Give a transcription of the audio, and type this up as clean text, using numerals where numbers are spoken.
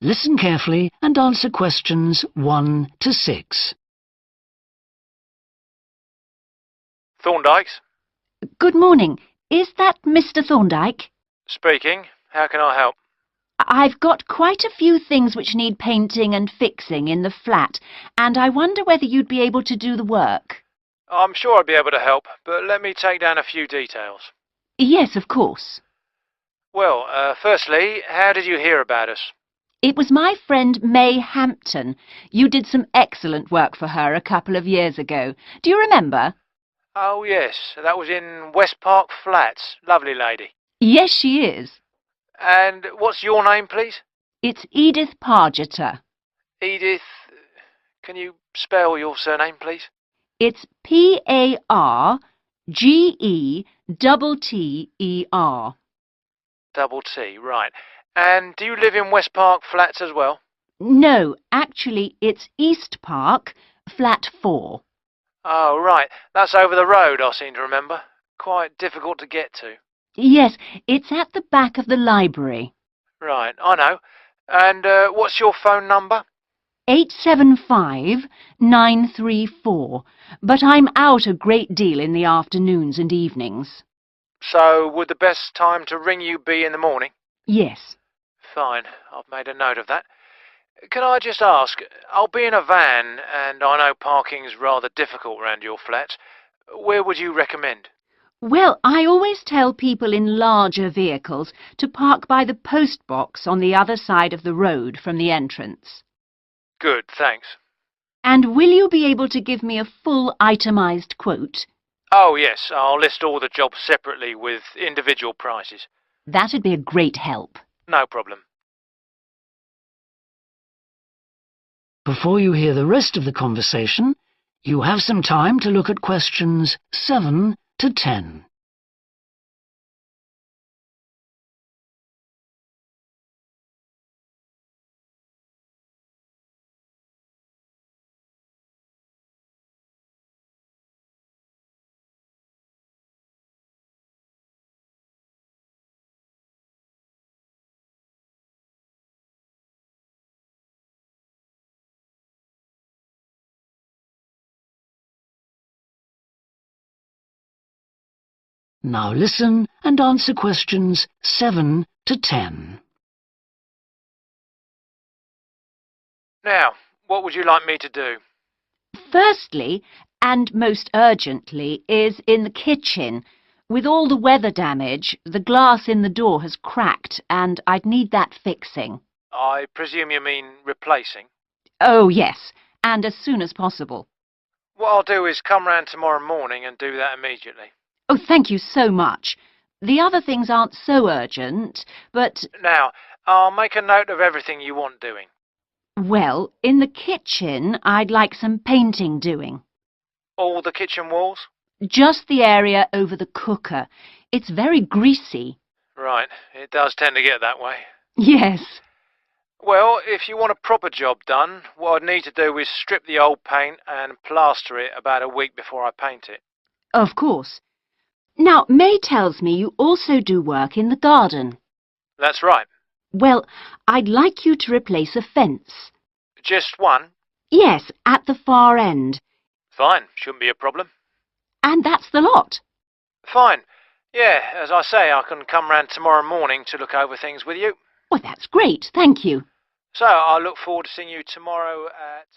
Listen carefully and answer questions 1 to 6. Thorndike's? Good morning. Is that Mr. Thorndyke? Speaking. How can I help? I've got quite a few things which need painting and fixing in the flat, and I wonder whether you'd be able to do the work. I'm sure I'd be able to help, but let me take down a few details. Yes, of course. Well, firstly, how did you hear about us? It was my friend May Hampton. You did some excellent work for her a couple of years ago. Do you remember? Oh, yes, that was in West Park Flats. Lovely lady. Yes, she is. And what's your name, please? It's Edith Pargeter. Edith. Can you spell your surname, please? It's Pargeter. Double T, right. And do you live in West Park Flats as well? No, actually, it's East Park, flat 4. Oh, right. That's over the road, I seem to remember. Quite difficult to get to. Yes, it's at the back of the library. Right, I know. And what's your phone number? 875-934, but I'm out a great deal in the afternoons and evenings. So would the best time to ring you be in the morning? Yes. Fine, I've made a note of that. Can I just ask, I'll be in a van, and I know parking's rather difficult around your flats. Where would you recommend? Well, I always tell people in larger vehicles to park by the post box on the other side of the road from the entrance. Good, thanks. And will you be able to give me a full itemised quote? Oh, yes, I'll list all the jobs separately with individual prices. That'd be a great help. No problem. Before you hear the rest of the conversation, you have some time to look at questions 7 to 10. Now listen and answer questions 7 to 10. Now, what would you like me to do? Firstly, and most urgently, is in the kitchen. With all the weather damage, the glass in the door has cracked, and I'd need that fixing. I presume you mean replacing? Oh, yes, and as soon as possible. What I'll do is come round tomorrow morning and do that immediately. Oh, thank you so much. The other things aren't so urgent, but... Now, I'll make a note of everything you want doing. Well, in the kitchen, I'd like some painting doing. All the kitchen walls? Just the area over the cooker. It's very greasy. Right, it does tend to get that way. Yes. Well, if you want a proper job done, what I'd need to do is strip the old paint and plaster it about a week before I paint it. Of course. Now, May tells me you also do work in the garden. That's right. Well, I'd like you to replace a fence. Just one? Yes, at the far end. Fine, shouldn't be a problem. And that's the lot. Fine. Yeah, as I say, I can come round tomorrow morning to look over things with you. Well, that's great, thank you. So, I look forward to seeing you tomorrow at...